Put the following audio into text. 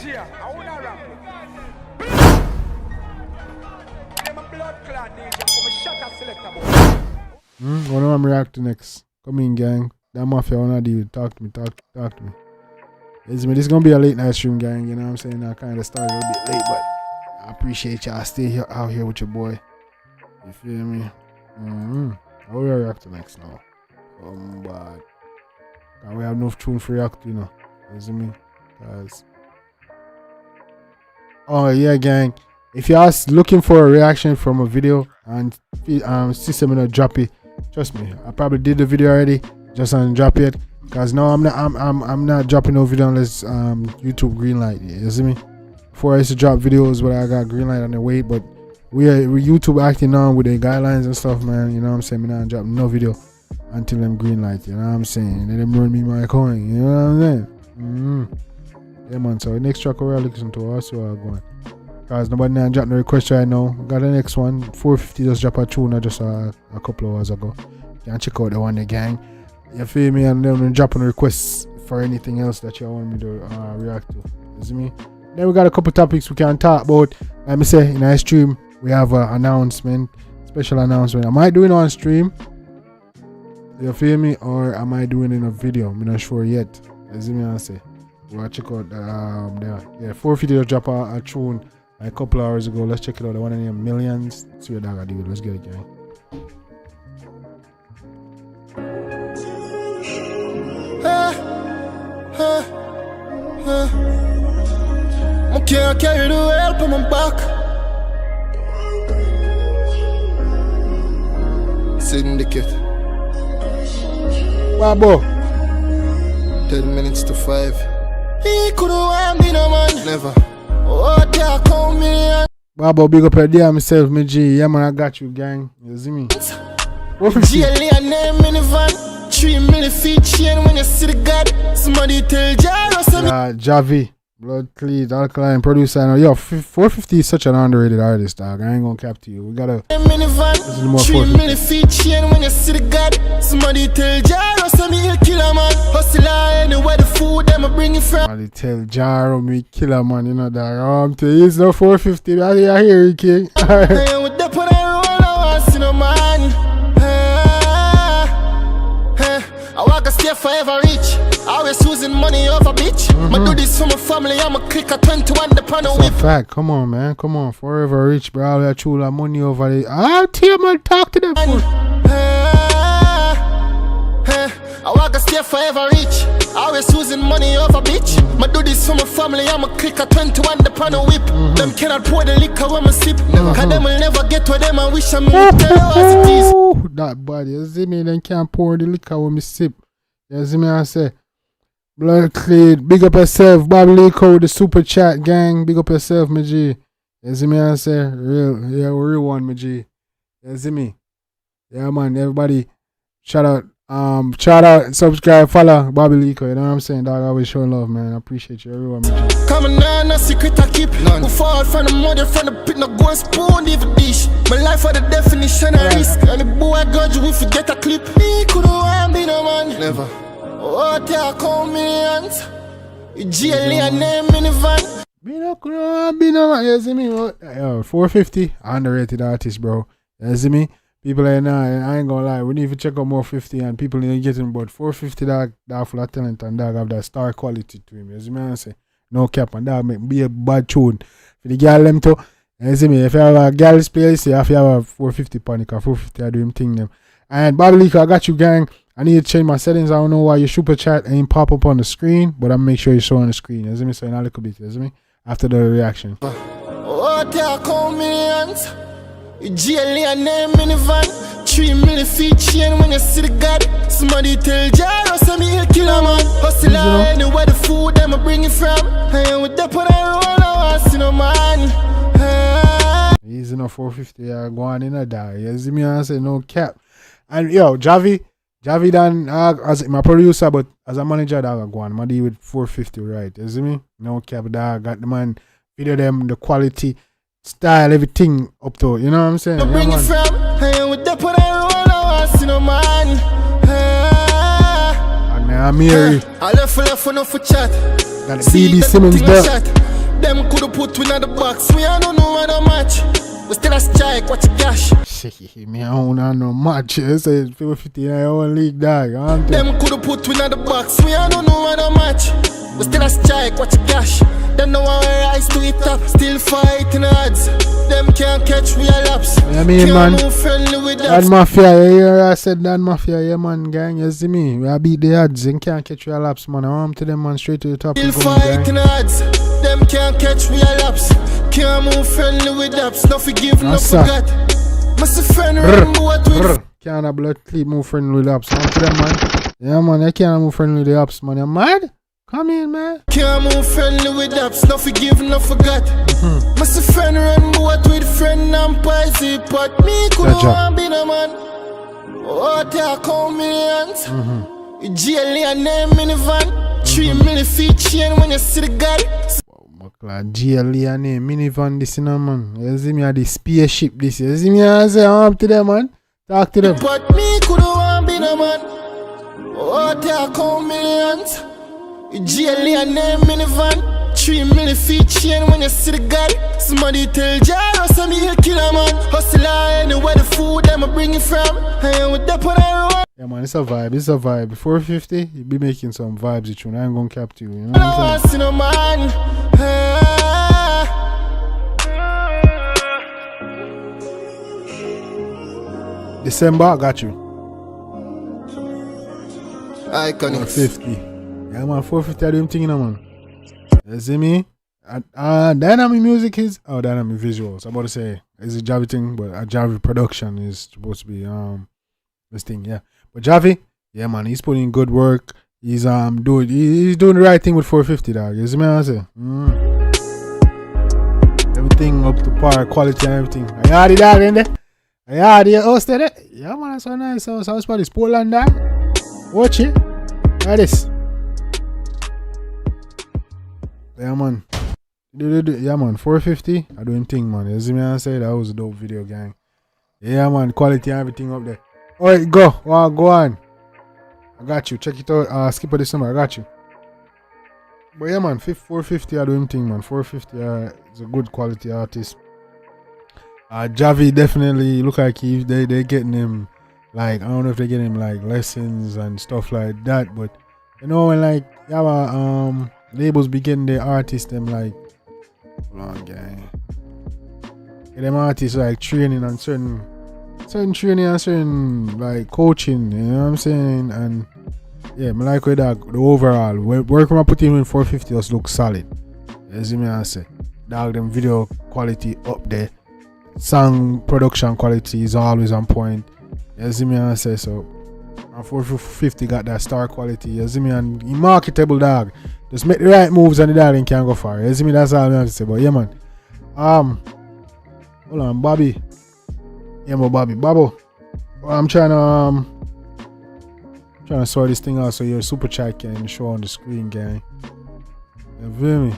DJ, I wanna rap. I'm a blood clot DJ, I'm a shut selector boy. What am I reacting next? Come in, gang. That mafia wanna deal with. Talk to me. This is gonna be a late night stream, gang. You know what I'm saying? I kind of started a bit late, but I appreciate y'all stay here out here with your boy. You feel me? How we react next now? But we have enough tune for react, you know. You see me? Cause oh yeah, gang. If you're looking for a reaction from a video and system not drop it, trust me, I probably did the video already. Just on drop it. Cause no, I'm not dropping no video unless YouTube greenlight. You see me? Before I used to drop videos, but I got greenlight on the way. But we YouTube acting on with the guidelines and stuff, man. You know what I'm saying? Me not dropping no video until them greenlight. You know what I'm saying? Let them run me my coin. You know what I'm saying? Yeah, man. So the next track we're looking to also going. Cause nobody now dropped no request right now. Got the next one. 450 just dropped a tune just a couple of hours ago. You can check out the one, the gang. You feel me? And then dropping requests for anything else that you want me to react to. You see me? Then we got a couple topics we can talk about. Let me say in our stream we have an announcement, special announcement. Am I doing it on stream? You feel me? Or am I doing it in a video? I'm not sure yet. You see me? I say we'll check out yeah, 450 just drop a tune a couple of hours ago. Let's check it out. The one named MiLLiONS. See what I do. Let's get it, gang. I can't carry the world on my back. Syndicate. Babo. 10 minutes to 5. He couldn't want me no man. Never. Oh, there come million. Babo, big up your day myself, me G. Yeah man, I got you, gang. You see me? GLA name minivan. 3 million feet chain when you see the god. Somebody tell Jaro. Javi, blood clean, alkaline producer. Now, yo, 450 is such an underrated artist, dog. I ain't gonna cap to you. We gotta. This is more 3 million feet chain when you see the god. Somebody tell Jaro, so me he'll kill a man. Hustle anywhere the food them I bring it from. Somebody tell Jaro me kill a man, you know that. It's no 450. I hear you, king. With the put I roll, I want see no man. I want to stay forever rich. Always using money over bitch. I do this for my family. I'm a click at 21 the panel whip. Fact, come on, man. Come on. Forever rich, bro. All that chula money over there. I'll tell man, talk to them. I want to stay forever rich. Always using money over bitch. I do this for my family. I'm a click at 21 the panel whip. Them cannot pour the liquor when I sip. Cause them will never get to them. I wish them would tell as it is. That bad, you see me? Then can't pour the liquor when me sip. You see me? I say, blood clean. Big up yourself, Bob Lico, the super chat gang. Big up yourself, my G. You see me? I say, real one, my G. You see me? Yeah, man. Everybody, shout out, subscribe, follow Bobby Lico. You know what I'm saying? Dog, always showing love, man. I appreciate you, everyone, my G. Coming down, no secret I keep. None. Who fall from the mother, from the pit, no gold spoon, even dish. My life for the definition of risk. And the boy I got you, we forget a clip. He couldn't want me no man. Never. Oh, there come millions. GLA name minivan. Be no man. You see me? Yo, 450, underrated artist, bro. You see me? People like now, I ain't gonna lie, we need to check out more 50 and people need to get him about 450 dog full of talent and dog have that star quality to him. You see me? I say, no cap and dog make be a bad tune. For the girl them too, you see me? If you have a girl's place, you have to have a 450 panic or 450 I do him thing them. And Bobby Lico, I got you, gang. I need to change my settings. I don't know why your super chat ain't pop up on the screen, but I'll make sure you show on the screen. You see me? So in a little bit, you see me? After the reaction. Oh, there come millions. GLA name minivan. 3 million feet chain when you see the god. Somebody tell Jaro, so me he'll kill a man. Hustle anywhere the food them I bring it from. And with the put I roll, I want see no man. Easy enough 450, go on in a die. You see me? I say no cap. And yo, Javi done as my producer, but as a manager, dog, I go on. I deal with 450, right? You see me? No cap, dog. Got the man, video them, the quality, style, everything up to, you know what I'm saying? Yeah, bring it from, and with the put I roll, I want see no man. And I'm here. I left for no for chat. Got the BB Simmons there. Them could put we in the box, we don't know how to match. We still a strike, watch the cash. Me, I don't know no match. You say 50 in your own league, dog. Them could put we in the box, we don't know how to match. We still a strike, watch the cash. Them know how we rise to it up, still fighting odds. Them can't catch we a laps. I mean, man, move friendly with that mafia, you hear I said that mafia, yeah, man, gang, you see me? We beat the odds and can't catch we a laps, man. I want to them, man, straight to the top. Still fighting odds. Them can't catch we a laps. Can't move friendly with apps. No forgive, no forgot. Must friend remember what we can't have blood clip move friendly with apps. Want to them, man. Yeah, man, I can't move friendly with the apps, man. You mad? Come in, man. Can't move friendly with apps. No forgive, no forgot. Must friend remember what with friend and poison. But me couldn't want be the man. Oh, talk on millions. GLA name minivan. 3 million feet chain when you see the guy. GLA name minivan this in man. You see me at the spaceship this. You see me I say I'm up to them, man. Talk to them. But me couldn't want be the man. Oh, talk on millions. GLA name minivan. 3 million feet chain when you see the guy. Somebody tell Jaro some he'll kill a man. Hustle anywhere the food them bring it from. And with that on the road. Yeah, man, it's a vibe. It's a vibe. 450, you be making some vibes with you. I ain't gonna cap to you. You know what I'm saying? No man. December, I got you. Iconic. 450. Yeah, man, 450 I do him thing, you know, man. You see me? Dynamic music is dynamic visuals. I'm about to say it's a Javi thing, but a Javi production is supposed to be this thing, yeah. But Javi, yeah, man, he's putting in good work. He's doing the right thing with 450, dog. You see me? I say, everything up to par, quality and everything. I had it, dog, in there. I had it, hosted it. Yeah, man, that's so nice. So it's probably Portland, dog. Watch it. Like this. Yeah, man. Yeah, man, 450. I do him thing, man. You see me? I say that was a dope video, gang. Yeah, man, quality and everything up there. Alright, go on. I got you. Check it out. Skip this number. I got you. But yeah, man, 450 I do him thing, man. 450 is a good quality artist. Javi definitely look like they getting him, like, I don't know if they getting him like lessons and stuff like that, but you know when like labels be getting their artists them like, hold on, gang. Get them artists like training and certain training and certain like coaching, you know what I'm saying? And yeah, I like with that the overall work when I put him in 450 just look solid. You see me I say, dog, them video quality up there, song production quality is always on point. You see me I say, so 450 got that star quality. You see me, and he marketable, dog. Just make the right moves and the darling can go far. You see me, that's all I have to say. But yeah, man. Hold on, Bobby. Yeah, my Bobby. Babo. Well, I'm trying to sort this thing out so your super chat can show on the screen, gang. You feel me?